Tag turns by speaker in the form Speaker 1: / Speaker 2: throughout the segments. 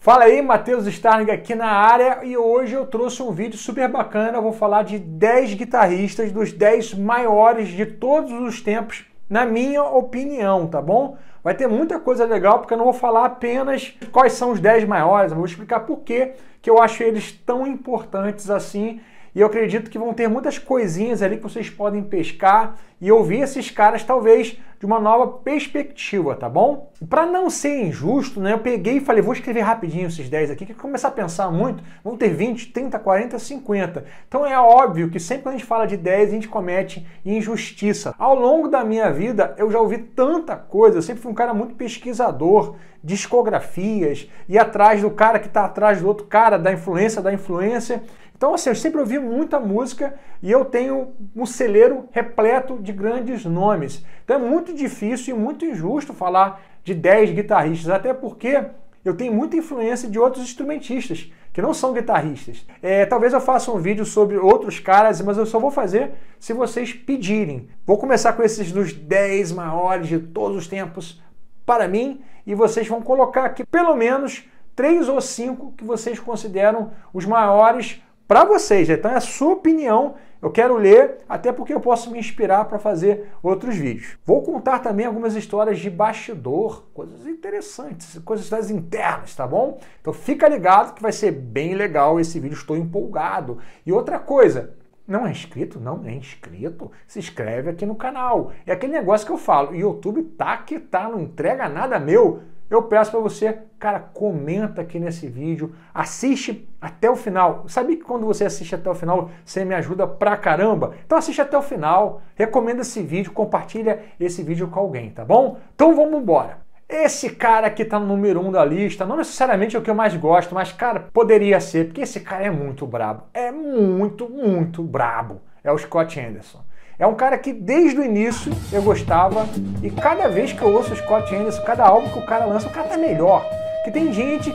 Speaker 1: Fala aí, Matheus Starling aqui na área e hoje eu trouxe um vídeo super bacana. Eu vou falar de 10 guitarristas, dos 10 maiores de todos os tempos, na minha opinião, tá bom? Vai ter muita coisa legal porque eu não vou falar apenas quais são os 10 maiores, eu vou explicar por que eu acho eles tão importantes assim. E eu acredito que vão ter muitas coisinhas ali que vocês podem pescar e ouvir esses caras talvez de uma nova perspectiva, tá bom? Para não ser injusto, né, eu peguei e falei, vou escrever rapidinho esses 10 aqui, que começar a pensar muito, vão ter 20, 30, 40, 50. Então é óbvio que sempre quando a gente fala de 10, a gente comete injustiça. Ao longo da minha vida, eu já ouvi tanta coisa, eu sempre fui um cara muito pesquisador, discografias, e atrás do cara que está atrás do outro cara, da influência. Então, assim, eu sempre ouvi muita música e eu tenho um celeiro repleto de grandes nomes. Então é muito difícil e muito injusto falar de 10 guitarristas, até porque eu tenho muita influência de outros instrumentistas, que não são guitarristas. Talvez eu faça um vídeo sobre outros caras, mas eu só vou fazer se vocês pedirem. Vou começar com esses dos 10 maiores de todos os tempos para mim, e vocês vão colocar aqui pelo menos 3 ou 5 que vocês consideram os maiores para vocês. Então é a sua opinião, eu quero ler, até porque eu posso me inspirar para fazer outros vídeos. Vou contar também algumas histórias de bastidor, coisas interessantes, coisas internas, tá bom? Então fica ligado que vai ser bem legal esse vídeo, estou empolgado. E outra coisa, não é inscrito? Não é inscrito? Se inscreve aqui no canal. É aquele negócio que eu falo, o YouTube tá que tá, não entrega nada meu. Eu peço para você, cara, comenta aqui nesse vídeo, assiste até o final. Sabe que quando você assiste até o final, você me ajuda pra caramba? Então assiste até o final, recomenda esse vídeo, compartilha esse vídeo com alguém, tá bom? Então vamos embora. Esse cara aqui tá no número 1 da lista, não necessariamente é o que eu mais gosto, mas, cara, poderia ser, porque esse cara é muito brabo. É muito brabo. É o Scott Henderson. É um cara que desde o início eu gostava e cada vez que eu ouço o Scott Henderson, cada álbum que o cara lança, o cara tá melhor. Que tem gente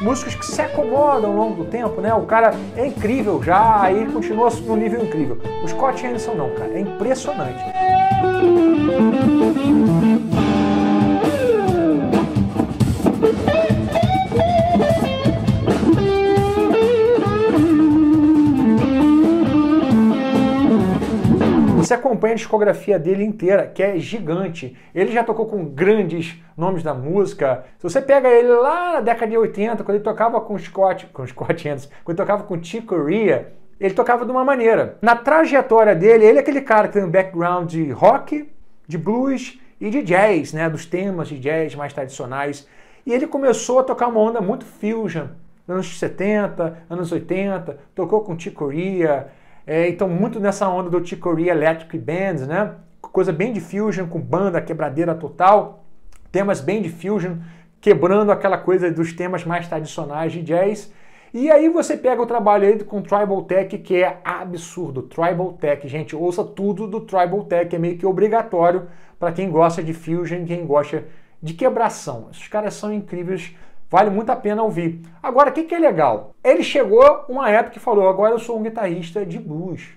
Speaker 1: músicos que se acomodam ao longo do tempo, né? O cara é incrível já, aí ele continua no nível incrível. O Scott Henderson não, cara, é impressionante. Você acompanha a discografia dele inteira, que é gigante. Ele já tocou com grandes nomes da música. Se você pega ele lá na década de 80, quando ele tocava com Scott Henderson, quando ele tocava com Chick Corea, ele tocava de uma maneira. Na trajetória dele, ele é aquele cara que tem um background de rock, de blues e de jazz, né? Dos temas de jazz mais tradicionais. E ele começou a tocar uma onda muito fusion, nos anos 70, anos 80, tocou com Chick Corea. Então muito nessa onda do Chick Corea Electric Bands, né? Coisa bem de fusion, com banda, quebradeira total, temas bem de fusion, quebrando aquela coisa dos temas mais tradicionais de jazz. E aí você pega o trabalho aí com Tribal Tech, que é absurdo. Tribal Tech, gente, ouça tudo do Tribal Tech, é meio que obrigatório para quem gosta de fusion, quem gosta de quebração. Esses caras são incríveis. Vale muito a pena ouvir. Agora, o que é legal? Ele chegou uma época que falou, agora eu sou um guitarrista de blues.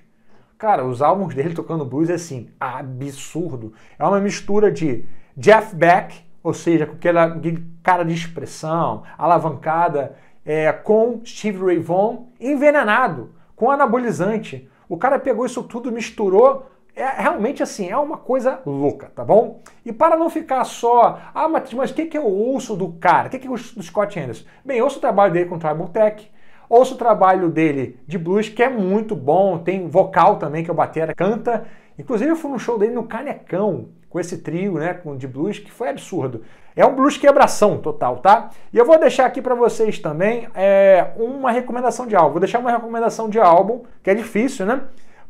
Speaker 1: Cara, os álbuns dele tocando blues é assim, absurdo. É uma mistura de Jeff Beck, ou seja, com aquela cara de expressão, alavancada, com Stevie Ray Vaughan, envenenado, com anabolizante. O cara pegou isso tudo, misturou. Realmente assim, é uma coisa louca, tá bom? E para não ficar só, mas o que eu ouço do cara? O que eu ouço do Scott Henderson? Bem, eu ouço o trabalho dele com Tribal Tech, ouço o trabalho dele de blues, que é muito bom, tem vocal também, que é o batera, canta. Inclusive eu fui num show dele no Canecão, com esse trio, né, de blues, que foi absurdo. É um blues quebração total, tá? E eu vou deixar aqui para vocês também uma recomendação de álbum. Vou deixar uma recomendação de álbum, que é difícil, né?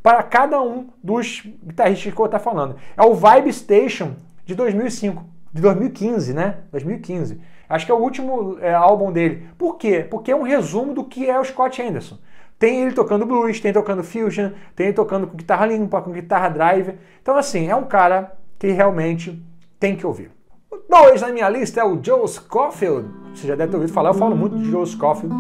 Speaker 1: Para cada um dos guitarristas que eu estou falando. É o Vibe Station de 2005, de 2015, né? 2015. Acho que é o último álbum dele. Por quê? Porque é um resumo do que é o Scott Henderson. Tem ele tocando blues, tem ele tocando fusion, tem ele tocando com guitarra limpa, com guitarra drive. Então, assim, é um cara que realmente tem que ouvir. O 2 na minha lista é o Joe Scofield. Você já deve ter ouvido falar, eu falo muito de Joe Scofield.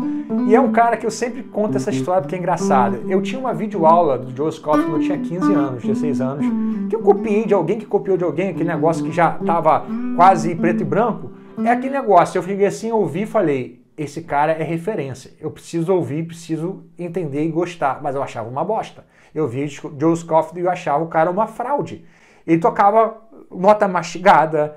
Speaker 1: E é um cara que eu sempre conto essa história porque é engraçada. Eu tinha uma videoaula do Joe Scofield quando eu tinha 15 anos, 16 anos, que eu copiei de alguém que copiou de alguém, aquele negócio que já estava quase preto e branco. É aquele negócio, eu fiquei assim, ouvi e falei, esse cara é referência. Eu preciso ouvir, preciso entender e gostar. Mas eu achava uma bosta. Eu via Joe Scofield e eu achava o cara uma fraude. Ele tocava nota mastigada,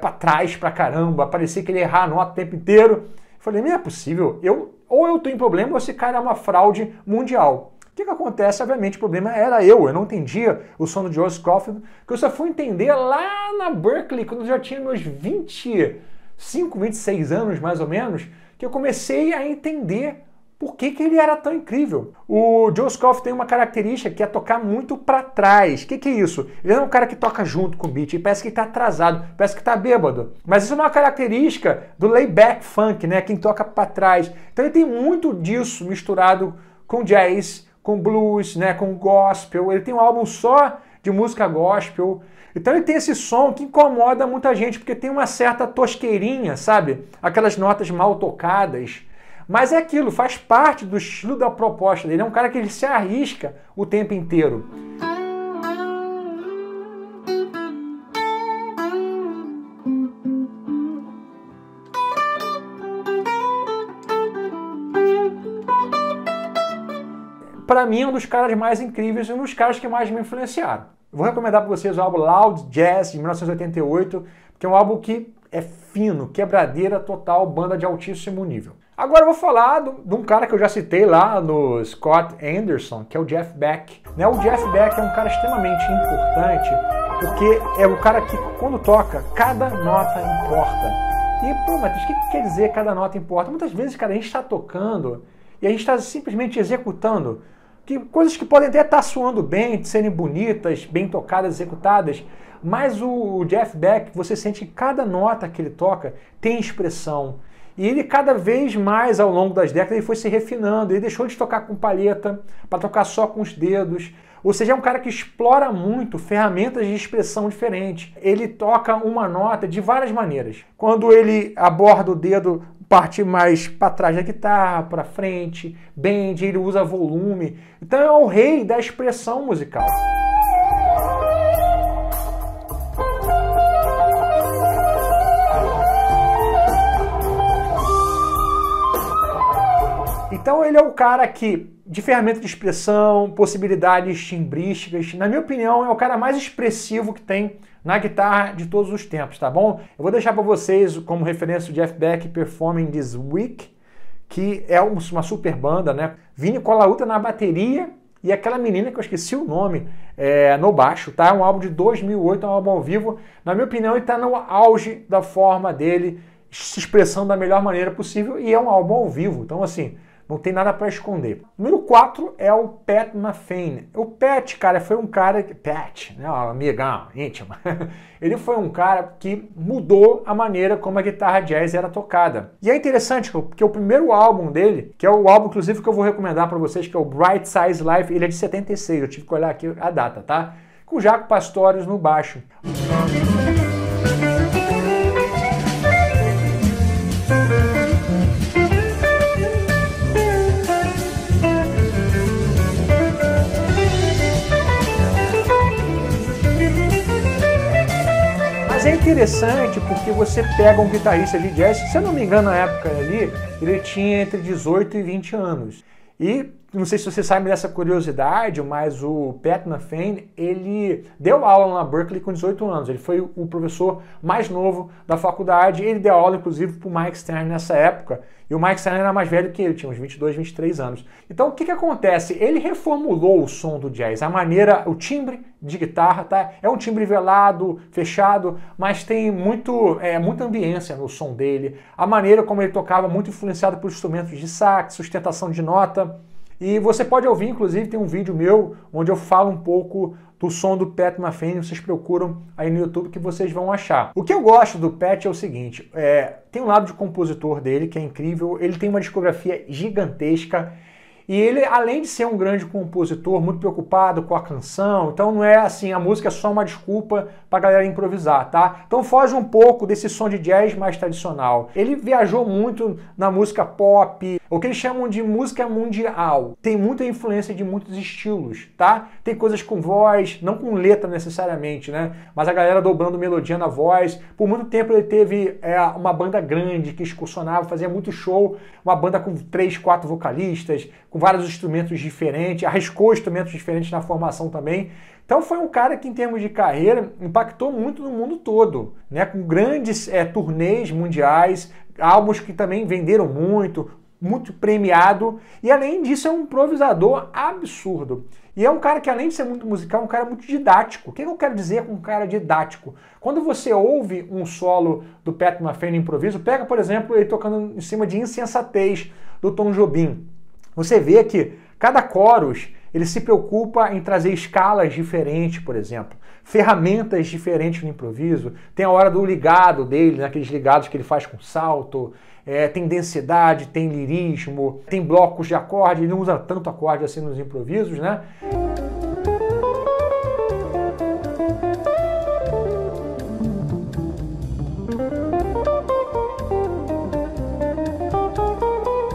Speaker 1: pra trás pra caramba, parecia que ele ia errar a nota o tempo inteiro. Eu falei, não é possível. Ou eu tô em problema ou esse cara é uma fraude mundial. O que acontece? Obviamente o problema era eu não entendia o som do Joe Scofield, que eu só fui entender lá na Berklee, quando eu já tinha meus 25, 26 anos mais ou menos, que eu comecei a entender por que ele era tão incrível. O Joe Scofield tem uma característica que é tocar muito para trás. O que é isso? Ele não é um cara que toca junto com o beat, ele parece que está atrasado, parece que está bêbado. Mas isso é uma característica do layback funk, né? Quem toca para trás. Então ele tem muito disso misturado com jazz, com blues, né? Com gospel. Ele tem um álbum só de música gospel. Então ele tem esse som que incomoda muita gente, porque tem uma certa tosqueirinha, sabe? Aquelas notas mal tocadas. Mas é aquilo, faz parte do estilo da proposta dele. É um cara que ele se arrisca o tempo inteiro. Para mim, é um dos caras mais incríveis e um dos caras que mais me influenciaram. Eu vou recomendar para vocês o álbum Loud Jazz, de 1988, que é um álbum que é fino, quebradeira total, banda de altíssimo nível. Agora eu vou falar de um cara que eu já citei lá no Scott Anderson, que é o Jeff Beck. O Jeff Beck é um cara extremamente importante, porque é o cara que, quando toca, cada nota importa. E, pô, Matheus, o que quer dizer cada nota importa? Muitas vezes, cara, a gente está tocando e a gente está simplesmente executando coisas que podem até estar soando bem, serem bonitas, bem tocadas, executadas, mas o Jeff Beck, você sente que cada nota que ele toca tem expressão. E ele cada vez mais, ao longo das décadas, ele foi se refinando. Ele deixou de tocar com palheta para tocar só com os dedos. Ou seja, é um cara que explora muito ferramentas de expressão diferentes. Ele toca uma nota de várias maneiras. Quando ele aborda o dedo, parte mais para trás da guitarra, para frente, bend, ele usa volume. Então é o rei da expressão musical. Então ele é o cara que, de ferramenta de expressão, possibilidades timbrísticas, na minha opinião, é o cara mais expressivo que tem na guitarra de todos os tempos, tá bom? Eu vou deixar para vocês como referência o Jeff Beck Performing This Week, que é uma super banda, né? Vinny Colaiuta na bateria e aquela menina que eu esqueci o nome no baixo, tá? É um álbum de 2008, é um álbum ao vivo. Na minha opinião, ele está no auge da forma dele, se expressando da melhor maneira possível e é um álbum ao vivo. Então, assim, não tem nada para esconder. Número 4 é o Pat Metheny. O Pat, cara, foi um cara... Pat, né, amigão, íntimo. Ele foi um cara que mudou a maneira como a guitarra jazz era tocada. E é interessante porque o primeiro álbum dele, que é o álbum, inclusive, que eu vou recomendar para vocês, que é o Bright Size Life, ele é de 76. Eu tive que olhar aqui a data, tá? Com o Jaco Pastorius no baixo. É interessante porque você pega um guitarrista de jazz, se eu não me engano, na época ali, ele tinha entre 18 e 20 anos. E não sei se você sabe dessa curiosidade, mas o Pat Metheny, ele deu aula na Berklee com 18 anos. Ele foi o professor mais novo da faculdade. Ele deu aula, inclusive, para o Mike Stern nessa época. E o Mike Stern era mais velho que ele, tinha uns 22, 23 anos. Então, o que acontece? Ele reformulou o som do jazz, a maneira, o timbre de guitarra, tá? É um timbre velado, fechado, mas tem muita ambiência no som dele. A maneira como ele tocava, muito influenciado por instrumentos de sax, sustentação de nota. E você pode ouvir, inclusive, tem um vídeo meu onde eu falo um pouco do som do Pat Metheny, vocês procuram aí no YouTube que vocês vão achar. O que eu gosto do Pat é o seguinte, tem um lado de compositor dele que é incrível, ele tem uma discografia gigantesca E ele, além de ser um grande compositor, muito preocupado com a canção, então não é assim, a música é só uma desculpa pra galera improvisar, tá? Então foge um pouco desse som de jazz mais tradicional. Ele viajou muito na música pop, o que eles chamam de música mundial. Tem muita influência de muitos estilos, tá? Tem coisas com voz, não com letra necessariamente, né? Mas a galera dobrando melodia na voz. Por muito tempo ele teve uma banda grande que excursionava, fazia muito show, uma banda com 3, 4 vocalistas, com vários instrumentos diferentes, arriscou instrumentos diferentes na formação também. Então foi um cara que, em termos de carreira, impactou muito no mundo todo, né? Com grandes turnês mundiais, álbuns que também venderam muito, muito premiado, e além disso é um improvisador absurdo. E é um cara que, além de ser muito musical, é um cara muito didático. O que eu quero dizer com um cara didático? Quando você ouve um solo do Pat Metheny no improviso, pega, por exemplo, ele tocando em cima de Insensatez, do Tom Jobim. Você vê que cada chorus, ele se preocupa em trazer escalas diferentes, por exemplo, ferramentas diferentes no improviso. Tem a hora do ligado dele, aqueles ligados que ele faz com salto, tem densidade, tem lirismo, tem blocos de acorde, ele não usa tanto acorde assim nos improvisos, né?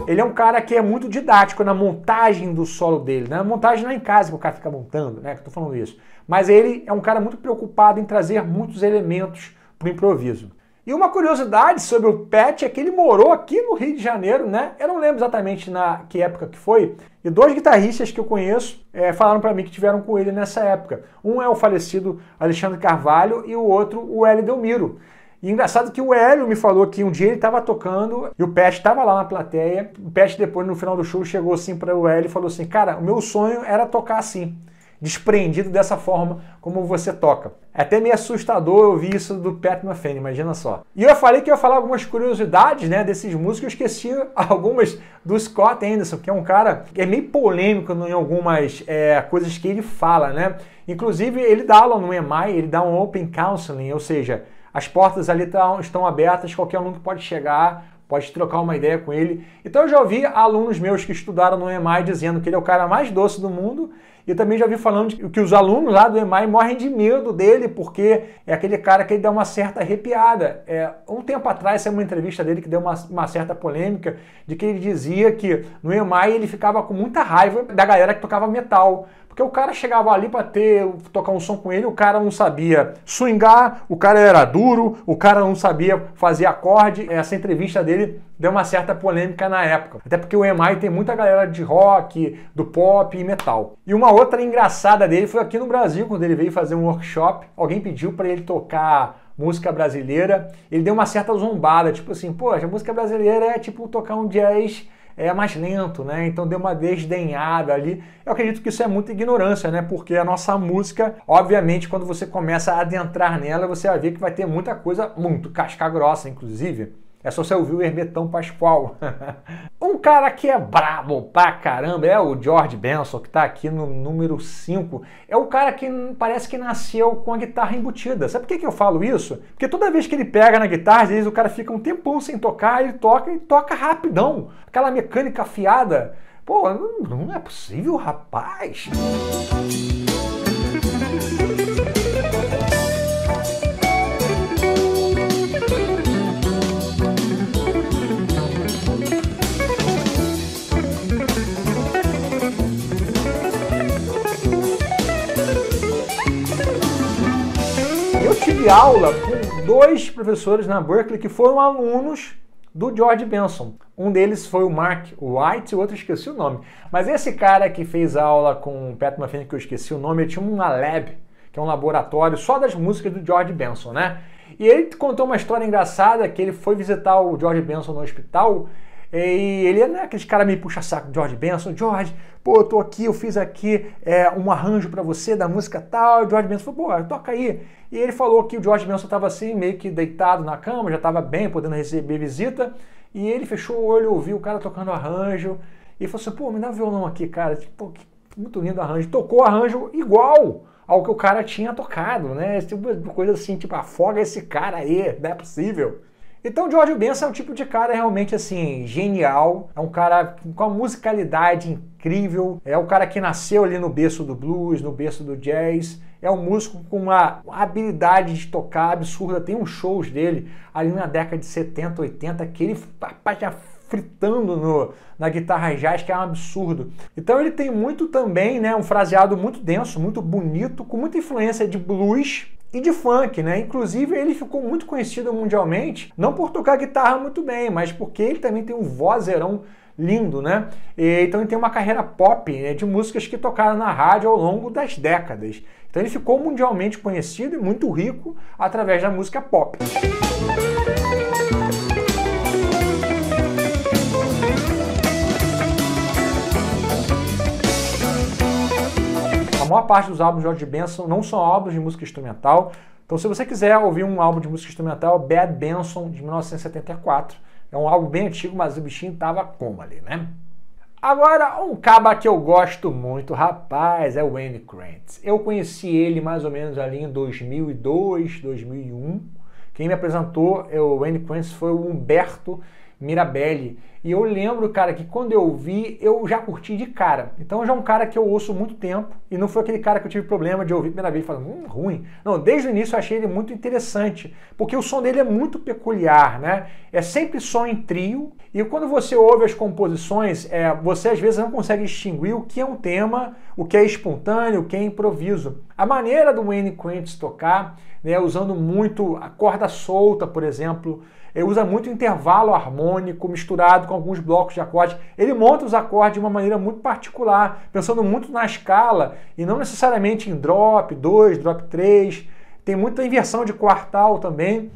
Speaker 1: Ele é um cara que é muito didático na montagem do solo dele, né? A montagem não é em casa que o cara fica montando, né? Que eu tô falando isso. Mas ele é um cara muito preocupado em trazer muitos elementos para o improviso. E uma curiosidade sobre o Pat é que ele morou aqui no Rio de Janeiro, né? Eu não lembro exatamente na que época que foi. E 2 guitarristas que eu conheço falaram para mim que tiveram com ele nessa época. Um é o falecido Alexandre Carvalho e o outro o Hélio Delmiro. E engraçado que o Hélio me falou que um dia ele estava tocando e o Pat estava lá na plateia. O Pat depois, no final do show, chegou assim para o Hélio e falou assim: cara, o meu sonho era tocar assim, desprendido dessa forma como você toca. É até meio assustador ouvir isso do Pat Metheny, imagina só. E eu falei que eu ia falar algumas curiosidades, né, desses músicos, eu esqueci algumas do Scott Anderson, que é um cara que é meio polêmico em algumas coisas que ele fala, né? Inclusive, ele dá aula no EMI, ele dá um Open Counseling, ou seja, as portas ali estão abertas, qualquer aluno pode chegar, pode trocar uma ideia com ele. Então eu já ouvi alunos meus que estudaram no EMI dizendo que ele é o cara mais doce do mundo, e também já ouvi falando que os alunos lá do EMI morrem de medo dele, porque é aquele cara que ele dá uma certa arrepiada. Um tempo atrás, saiu uma entrevista dele que deu uma certa polêmica, de que ele dizia que no EMI ele ficava com muita raiva da galera que tocava metal. Porque o cara chegava ali para tocar um som com ele, o cara não sabia swingar, o cara era duro, o cara não sabia fazer acorde. Essa entrevista dele deu uma certa polêmica na época. Até porque o EMI tem muita galera de rock, do pop e metal. E uma outra engraçada dele foi aqui no Brasil, quando ele veio fazer um workshop. Alguém pediu para ele tocar música brasileira. Ele deu uma certa zombada, tipo assim, poxa, a música brasileira é tipo tocar um jazz mais lento, né? Então deu uma desdenhada ali. Eu acredito que isso é muita ignorância, né? Porque a nossa música, obviamente, quando você começa a adentrar nela, você vai ver que vai ter muita coisa, muito casca grossa, inclusive. É só você ouvir o Hermetão Pascoal. Um cara que é brabo pra caramba é o George Benson, que tá aqui no número 5. É o cara que parece que nasceu com a guitarra embutida. Sabe por que eu falo isso? Porque toda vez que ele pega na guitarra, às vezes o cara fica um tempão sem tocar, ele toca e toca rapidão. Aquela mecânica afiada. Pô, não é possível, rapaz. Tive aula com 2 professores na Berklee que foram alunos do George Benson. Um deles foi o Mark White, o outro esqueci o nome. Mas esse cara que fez aula com o Pat Metheny, que eu esqueci o nome, ele tinha uma lab, que é um laboratório só das músicas do George Benson, né? E ele contou uma história engraçada, que ele foi visitar o George Benson no hospital. E ele é aquele cara meio puxa-saco, George Benson. George, pô, eu tô aqui, eu fiz aqui um arranjo pra você da música tal. E o George Benson falou, pô, toca aí. E ele falou que o George Benson tava assim, meio que deitado na cama, já tava bem, podendo receber visita. E ele fechou o olho, ouviu o cara tocando arranjo. E falou assim, pô, me dá um violão aqui, cara. Pô, que muito lindo arranjo. Tocou o arranjo igual ao que o cara tinha tocado, né? Esse tipo de coisa assim, tipo, afoga esse cara aí, não é possível. Então George Benson é um tipo de cara realmente assim, genial, é um cara com uma musicalidade incrível, é um cara que nasceu ali no berço do blues, no berço do jazz, é um músico com uma habilidade de tocar absurda, tem uns shows dele ali na década de 70, 80, que ele já fritando na guitarra jazz, que é um absurdo. Então ele tem muito também, né, um fraseado muito denso, muito bonito, com muita influência de blues e de funk, né? Inclusive ele ficou muito conhecido mundialmente, não por tocar guitarra muito bem, mas porque ele também tem um vozeirão lindo, né? Então ele tem uma carreira pop, né, de músicas que tocaram na rádio ao longo das décadas. Então ele ficou mundialmente conhecido e muito rico através da música pop. A maior parte dos álbuns de George Benson não são álbuns de música instrumental. Então, se você quiser ouvir um álbum de música instrumental, Bad Benson, de 1974. É um álbum bem antigo, mas o bichinho tava como ali, né? Agora, um caba que eu gosto muito, rapaz, é o Wayne Krantz. Eu conheci ele mais ou menos ali em 2002, 2001. Quem me apresentou o Wayne Krantz foi o Humberto Mirabelli. E eu lembro, cara, que quando eu vi, eu já curti de cara. Então já é um cara que eu ouço há muito tempo e não foi aquele cara que eu tive problema de ouvir a primeira vez e falar, ruim. Não, desde o início eu achei ele muito interessante, porque o som dele é muito peculiar, né? É sempre som em trio e quando você ouve as composições, você às vezes não consegue distinguir o que é um tema, o que é espontâneo, o que é improviso. A maneira do Wayne Krantz tocar, né, usando muito a corda solta, por exemplo, ele usa muito intervalo harmônico misturado com alguns blocos de acorde. Ele monta os acordes de uma maneira muito particular, pensando muito na escala e não necessariamente em drop 2, drop 3. Tem muita inversão de quartal também.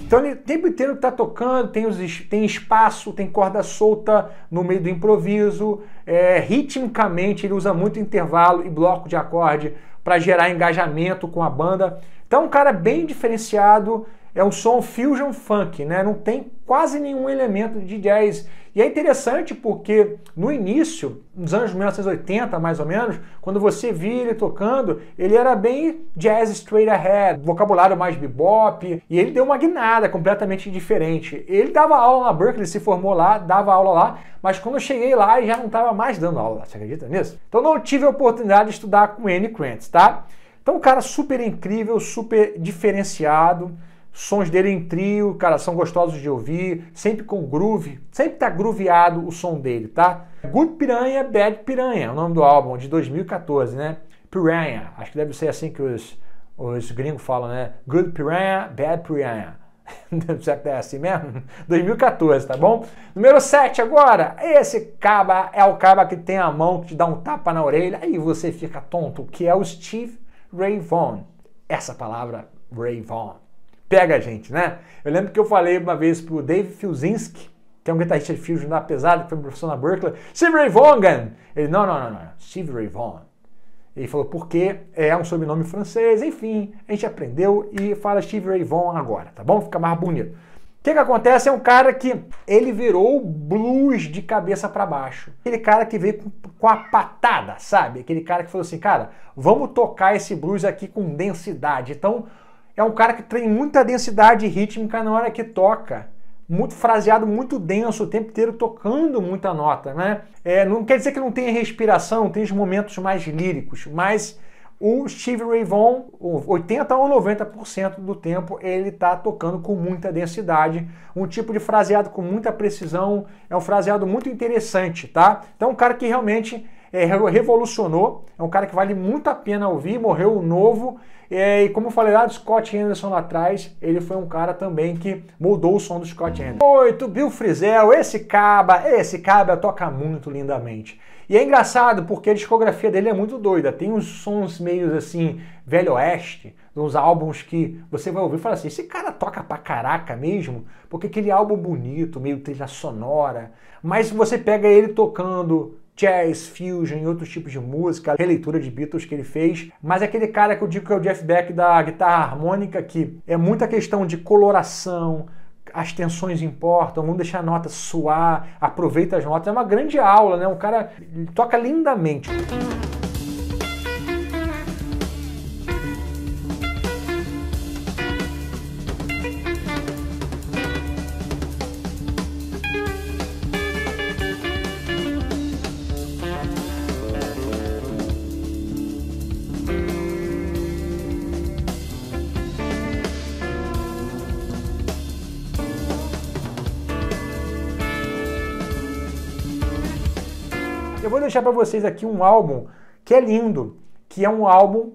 Speaker 1: Então ele o tempo inteiro está tocando, tem espaço, tem corda solta no meio do improviso, ritmicamente ele usa muito intervalo e bloco de acorde para gerar engajamento com a banda. Então é um cara bem diferenciado, é um som fusion funk, né? Não tem quase nenhum elemento de jazz. E é interessante porque no início, nos anos 1980 mais ou menos, quando você via ele tocando, ele era bem jazz straight ahead, vocabulário mais bebop, e ele deu uma guinada completamente diferente. Ele dava aula na Berklee, se formou lá, dava aula lá, mas quando eu cheguei lá, ele já não estava mais dando aula, você acredita nisso? Então não tive a oportunidade de estudar com Wayne Krantz, tá? Então um cara super incrível, super diferenciado, sons dele em trio, cara, são gostosos de ouvir, sempre com groove, sempre tá grooveado o som dele, tá? Good Piranha, Bad Piranha, é o nome do álbum, de 2014, né? Piranha, acho que deve ser assim que os gringos falam, né? Good Piranha, Bad Piranha. Será que é assim mesmo? 2014, tá bom? Número 7 agora, esse caba é o caba que tem a mão que te dá um tapa na orelha e você fica tonto, que é o Stevie Ray Vaughan. Essa palavra, Ray Vaughan, pega a gente, né? Eu lembro que eu falei uma vez pro Dave Fiuzinski, que é um guitarrista de fusion da pesada, que foi professor na Berklee, Stevie Ray Vaughan! Ele, não, Stevie Ray Vaughan. Ele falou, porque é um sobrenome francês, enfim, a gente aprendeu e fala Stevie Ray Vaughan agora, tá bom? Fica mais bonito. O que acontece é um cara que ele virou blues de cabeça para baixo. Aquele cara que veio com a patada, sabe? Aquele cara que falou assim, cara, vamos tocar esse blues aqui com densidade. Então, é um cara que tem muita densidade rítmica na hora que toca. Muito fraseado, muito denso, o tempo inteiro tocando muita nota, né? Não quer dizer que não tenha respiração, tem os momentos mais líricos, mas o Stevie Ray Vaughan, 80 ou 90% do tempo, ele está tocando com muita densidade, um tipo de fraseado com muita precisão, é um fraseado muito interessante, tá? Então, um cara que realmente revolucionou, é um cara que vale muito a pena ouvir, morreu novo, e como eu falei lá do Scott Henderson lá atrás, ele foi um cara também que mudou o som do Scott Henderson. 8, Bill Frisell, esse caba toca muito lindamente. E é engraçado porque a discografia dele é muito doida, tem uns sons meio assim, velho oeste, uns álbuns que você vai ouvir e fala assim, esse cara toca pra caraca mesmo, porque aquele álbum bonito, meio trilha sonora, mas você pega ele tocando jazz, fusion e outros tipos de música, releitura de Beatles que ele fez, mas é aquele cara que eu digo que é o Jeff Beck da guitarra harmônica, que é muita questão de coloração, as tensões importam, vamos deixar a nota suar, aproveita as notas, é uma grande aula, né? Um cara toca lindamente. Eu vou deixar para vocês aqui um álbum que é lindo, que é um álbum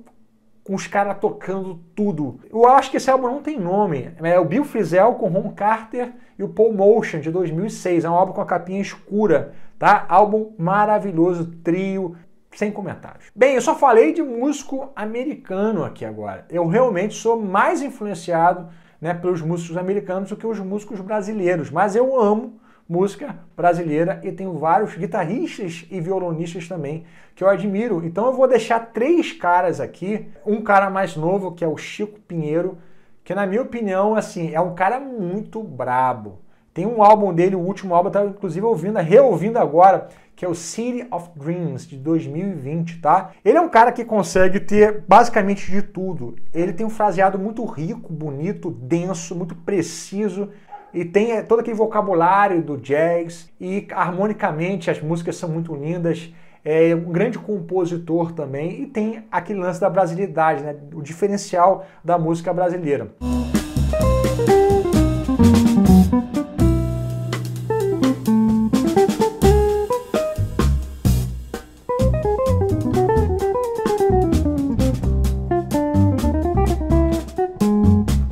Speaker 1: com os caras tocando tudo. Eu acho que esse álbum não tem nome, é o Bill Frisell com Ron Carter e o Paul Motian de 2006, é um álbum com a capinha escura, tá? Álbum maravilhoso, trio, sem comentários. Bem, eu só falei de músico americano aqui agora. Eu realmente sou mais influenciado, né, pelos músicos americanos do que os músicos brasileiros, mas eu amo música brasileira e tenho vários guitarristas e violonistas também que eu admiro. Então eu vou deixar 3 caras aqui, um cara mais novo que é o Chico Pinheiro, que na minha opinião assim, é um cara muito brabo. Tem um álbum dele, o último álbum, eu estava inclusive reouvindo agora, que é o City of Dreams, de 2020, tá? Ele é um cara que consegue ter basicamente de tudo. Ele tem um fraseado muito rico, bonito, denso, muito preciso, e tem todo aquele vocabulário do jazz, e harmonicamente as músicas são muito lindas, é um grande compositor também, e tem aquele lance da brasilidade, né? O diferencial da música brasileira.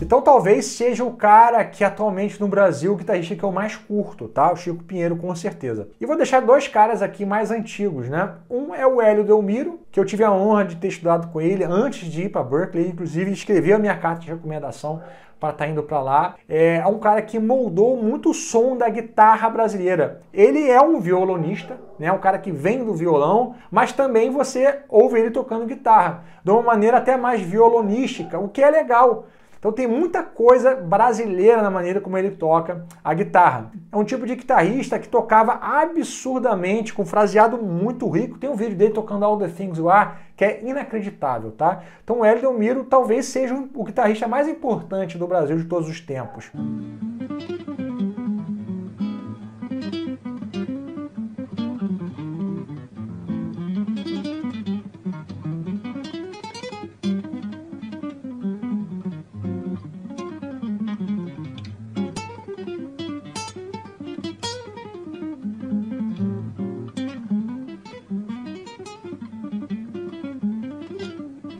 Speaker 1: Então talvez seja o cara que atualmente no Brasil, o guitarrista que eu mais curto, tá? O Chico Pinheiro, com certeza. E vou deixar 2 caras aqui mais antigos, né? Um é o Hélio Delmiro, que eu tive a honra de ter estudado com ele antes de ir para Berklee, inclusive escreveu a minha carta de recomendação para estar indo para lá. É um cara que moldou muito o som da guitarra brasileira. Ele é um violonista, né? Um cara que vem do violão, mas também você ouve ele tocando guitarra, de uma maneira até mais violonística, o que é legal. Então tem muita coisa brasileira na maneira como ele toca a guitarra. É um tipo de guitarrista que tocava absurdamente, com fraseado muito rico. Tem um vídeo dele tocando All the Things You Are, que é inacreditável, tá? Então o Hélio Delmiro talvez seja o guitarrista mais importante do Brasil de todos os tempos.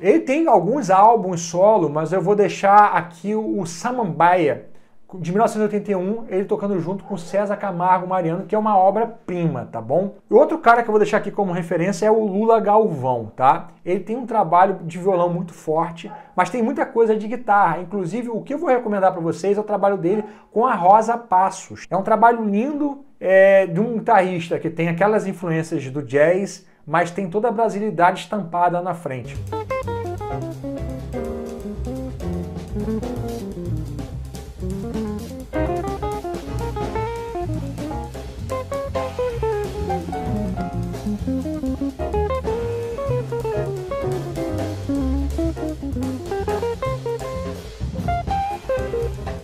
Speaker 1: Ele tem alguns álbuns solo, mas eu vou deixar aqui o Samambaia, de 1981, ele tocando junto com César Camargo Mariano, que é uma obra-prima, tá bom? E outro cara que eu vou deixar aqui como referência é o Lula Galvão, tá? Ele tem um trabalho de violão muito forte, mas tem muita coisa de guitarra. Inclusive, o que eu vou recomendar para vocês é o trabalho dele com a Rosa Passos. É um trabalho lindo de um guitarrista que tem aquelas influências do jazz, mas tem toda a brasilidade estampada na frente.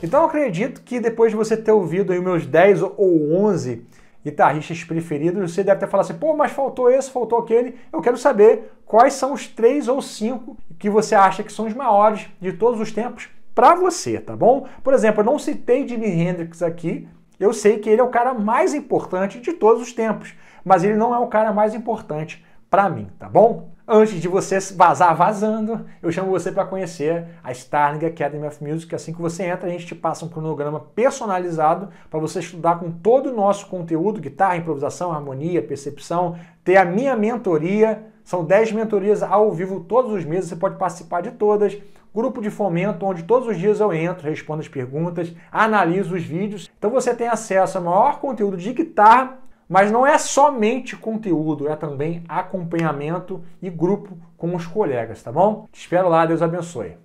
Speaker 1: Então eu acredito que depois de você ter ouvido aí meus 10 ou 11 guitarristas preferidos, você deve ter falado assim, pô, mas faltou esse, faltou aquele. Eu quero saber quais são os 3 ou 5 que você acha que são os maiores de todos os tempos para você, tá bom? Por exemplo, eu não citei Jimi Hendrix aqui, eu sei que ele é o cara mais importante de todos os tempos, mas ele não é o cara mais importante para mim, tá bom? Antes de você vazar vazando, eu chamo você para conhecer a Starling Academy of Music. Assim que você entra, a gente te passa um cronograma personalizado para você estudar com todo o nosso conteúdo, guitarra, improvisação, harmonia, percepção, ter a minha mentoria. São 10 mentorias ao vivo todos os meses, você pode participar de todas. Grupo de fomento, onde todos os dias eu entro, respondo as perguntas, analiso os vídeos. Então você tem acesso ao maior conteúdo de guitarra Mas não é somente conteúdo, é também acompanhamento e grupo com os colegas, tá bom? Te espero lá, Deus abençoe.